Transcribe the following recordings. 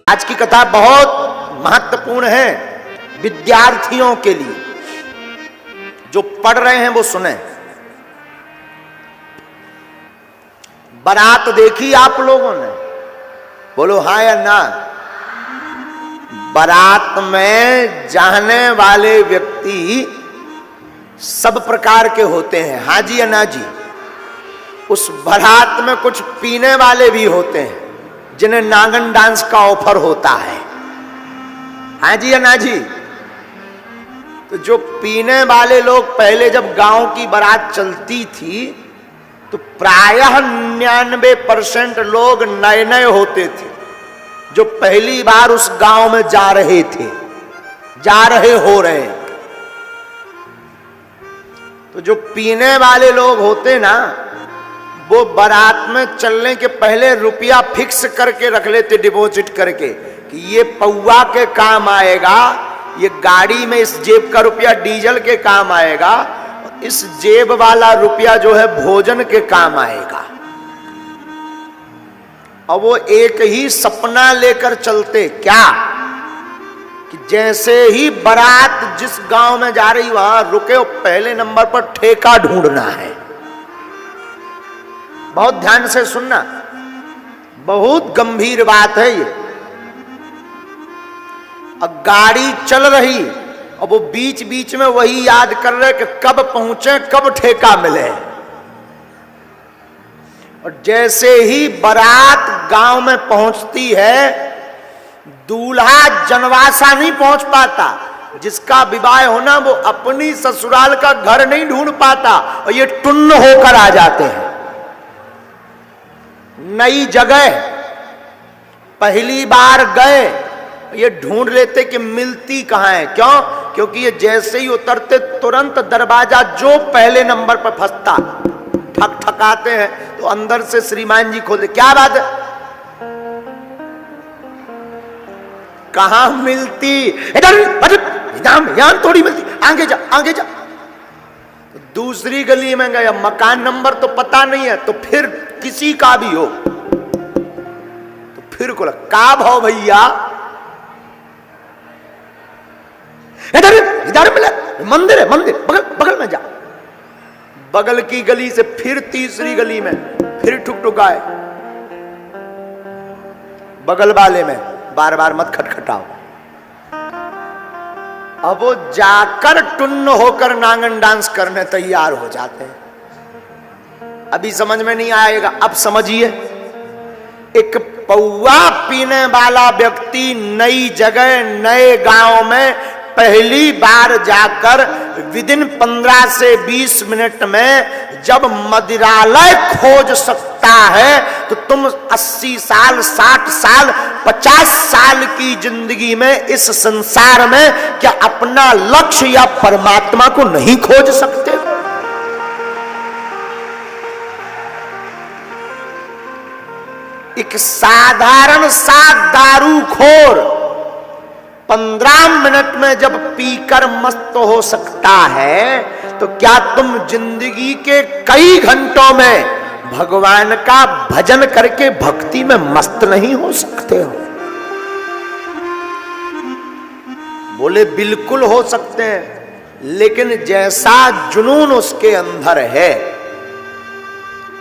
आज की कथा बहुत महत्वपूर्ण है विद्यार्थियों के लिए। जो पढ़ रहे हैं वो सुने। बारात देखी आप लोगों ने? बोलो हाँ या ना। बारात में जाने वाले व्यक्ति सब प्रकार के होते हैं, हाँ जी या ना जी। उस बारात में कुछ पीने वाले भी होते हैं जिन्हें नागन डांस का ऑफर होता है, हाँ जी या ना जी। तो जो पीने वाले लोग, पहले जब गांव की बारात चलती थी तो प्रायः 99% लोग नए नए होते थे जो पहली बार उस गांव में जा रहे थे, जा रहे हो रहे। तो जो पीने वाले लोग होते ना, वो बारात में चलने के पहले रुपया फिक्स करके रख लेते, डिपॉजिट करके, कि ये पौवा के काम आएगा, ये गाड़ी में इस जेब का रुपया डीजल के काम आएगा, इस जेब वाला रुपया जो है भोजन के काम आएगा। और वो एक ही सपना लेकर चलते, क्या कि जैसे ही बारात जिस गांव में जा रही वहां रुके, वो पहले नंबर पर ठेका ढूंढना है। बहुत ध्यान से सुनना, बहुत गंभीर बात है ये। अब गाड़ी चल रही और वो बीच बीच में वही याद कर रहे कि कब पहुंचे, कब ठेका मिले। और जैसे ही बारात गांव में पहुंचती है, दूल्हा जनवासा नहीं पहुंच पाता। जिसका विवाह होना वो अपनी ससुराल का घर नहीं ढूंढ पाता और ये टुन्न होकर आ जाते हैं। नई जगह पहली बार गए, ये ढूंढ लेते कि मिलती कहां है। क्यों? क्योंकि ये जैसे ही उतरते तुरंत दरवाजा जो पहले नंबर पर फंसता, ठक ठकाते हैं तो अंदर से श्रीमान जी खोलते, क्या बात है, कहां मिलती, इधर यहां थोड़ी मिलती, आगे जा आगे जा। तो दूसरी गली में गया, मकान नंबर तो पता नहीं है, तो फिर किसी का भी हो तो फिर को का भाव भैया, इधर इधर मिला, मंदिर है, मंदिर बगल बगल में जा। बगल की गली से फिर तीसरी गली में फिर ठुकठुकाए, बगल वाले में बार बार मत खटखटाओ। अब वो जाकर टुन्न होकर नांगन डांस करने तैयार हो जाते हैं। अभी समझ में नहीं आएगा, अब समझिए। एक पौवा पीने वाला व्यक्ति नई जगह, नए गांव में पहली बार जाकर विदिन 15 से 20 मिनट में जब मदिरालय खोज सकता है, तो तुम 80 साल, 60 साल, 50 साल की जिंदगी में इस संसार में क्या अपना लक्ष्य या परमात्मा को नहीं खोज सकते? एक साधारण सा दारूखोर 15 मिनट में जब पीकर मस्त हो सकता है, तो क्या तुम जिंदगी के कई घंटों में भगवान का भजन करके भक्ति में मस्त नहीं हो सकते हो? बोले बिल्कुल हो सकते हैं, लेकिन जैसा जुनून उसके अंदर है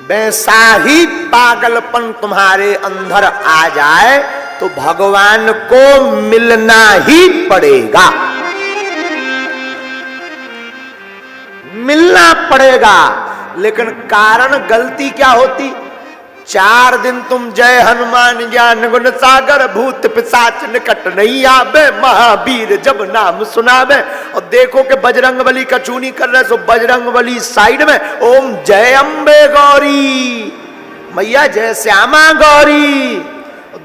वैसा ही पागलपन तुम्हारे अंदर आ जाए तो भगवान को मिलना ही पड़ेगा, मिलना पड़ेगा। लेकिन कारण गलती क्या होती? 4 दिन तुम जय हनुमान ज्ञान गुण सागर, भूत पिशाच निकट नहीं आवे, महावीर जब नाम सुनावे। और देखो कि बजरंग बली का चूनी कर रहे, सो बजरंग बली साइड में ओम जय अम्बे गौरी, मैया जय श्यामा गौरी।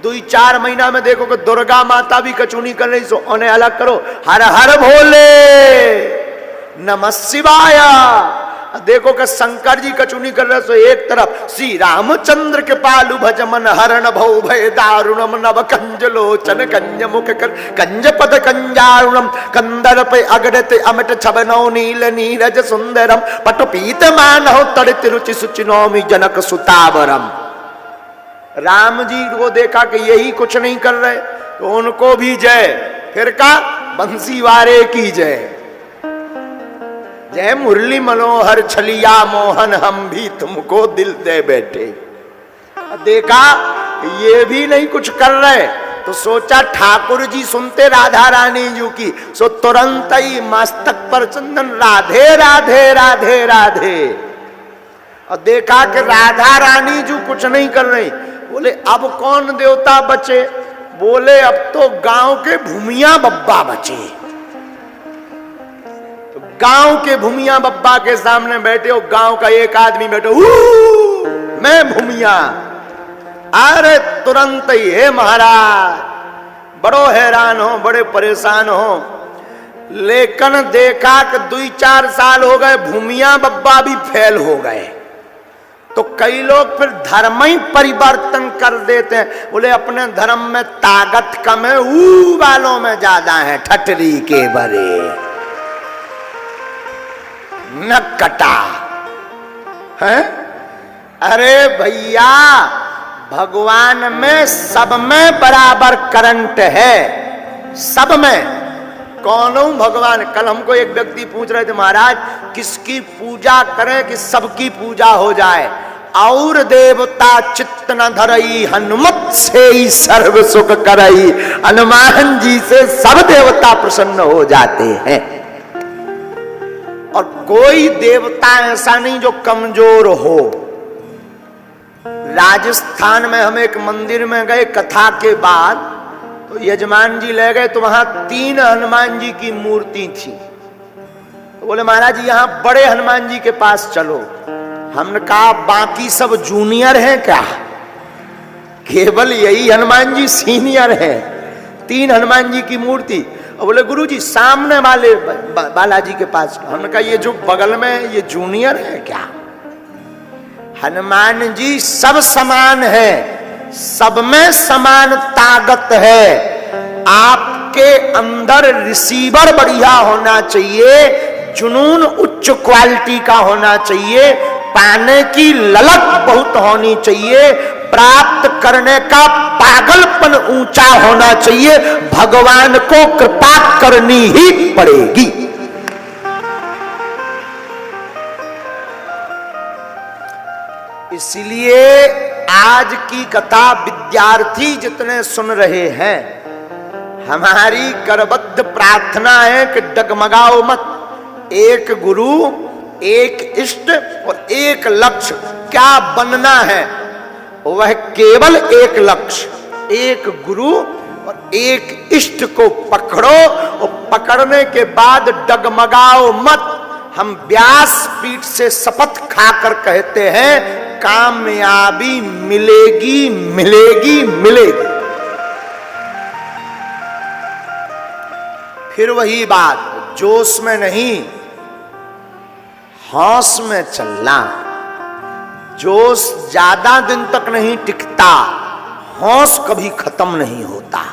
2-4 महीना में देखो कि दुर्गा माता भी कचूनी कर रही, सो उन्हें अलग करो, हर हर भोले नमः शिवाय। देखो कि शंकर जी कचूनी कर रहे, सो एक तरफ श्री रामचंद्र के पालू भज मन हरण भव भय दारुणम नव कंज लोचन कंज मुख कर कंज पद कंजारुणम कंदर पे अगड़ते अमिट छबनो नील नीरज सुंदरम पटु पीत मानव तड़ित रुचि सुचि नौमि जनक सुतावरम। राम जी को देखा कि यही कुछ नहीं कर रहे, तो उनको भी जय। फिर का बंसी वारे की जय। जय मुरली मनोहर छलिया मोहन, हम भी तुमको दिल दे बैठे। देखा ये भी नहीं कुछ कर रहे, तो सोचा ठाकुर जी सुनते राधा रानी जी की, सो तुरंत ही मस्तक पर चंदन राधे राधे राधे राधे। और देखा कि राधा रानी जी कुछ नहीं कर रही। बोले अब कौन देवता बचे? बोले अब तो गांव के भूमिया बब्बा बचे। तो गांव के भूमिया बब्बा के सामने बैठे हो, गांव का एक आदमी बैठे, मैं भूमिया। अरे तुरंत ही हे महाराज, बड़ो हैरान हो, बड़े परेशान हो। लेकिन देखा कि 2-4 साल हो गए, भूमिया बब्बा भी फेल हो गए। तो कई लोग फिर धर्म ही परिवर्तन कर देते हैं। बोले अपने धर्म में ताकत कम है, ऊ वालों में ज्यादा है, ठटरी के बरे न कटा है। अरे भैया, भगवान में सब में बराबर करंट है, सब में। कौन हूं भगवान? कल हमको एक व्यक्ति पूछ रहे थे, महाराज किसकी पूजा करें कि सबकी पूजा हो जाए? और देवता चित्त न धरई, हनुमत से ही सर्व सुख करई। हनुमान जी से सब देवता प्रसन्न हो जाते हैं। और कोई देवता ऐसा नहीं जो कमजोर हो। राजस्थान में हम एक मंदिर में गए कथा के बाद, तो यजमान जी ले गए, तो वहां 3 हनुमान जी की मूर्ति थी। तो बोले महाराज जी यहाँ बड़े हनुमान जी के पास चलो। हमने कहा बाकी सब जूनियर हैं क्या? केवल यही हनुमान जी सीनियर हैं। 3 हनुमान जी की मूर्ति। और बोले गुरु जी सामने वाले बालाजी के पास। हमने कहा ये जो बगल में ये जूनियर है क्या? हनुमान जी सब समान है, सब में समान ताकत है। आपके अंदर रिसीवर बढ़िया होना चाहिए, जुनून उच्च क्वालिटी का होना चाहिए, पाने की ललक बहुत होनी चाहिए, प्राप्त करने का पागलपन ऊंचा होना चाहिए। भगवान को कृपा करनी ही पड़ेगी। इसलिए आज की कथा विद्यार्थी जितने सुन रहे हैं, हमारी करबद्ध प्रार्थना है कि डगमगाओ मत। एक गुरु, एक इष्ट और एक लक्ष्य। क्या बनना है? वह केवल एक लक्ष्य, एक गुरु और एक इष्ट को पकड़ो। और पकड़ने के बाद डगमगाओ मत। हम व्यास पीठ से शपथ खाकर कहते हैं कामयाबी मिलेगी मिलेगी मिलेगी। फिर वही बात, जोश में नहीं, होश में चलना। जोश ज्यादा दिन तक नहीं टिकता, होश कभी खत्म नहीं होता।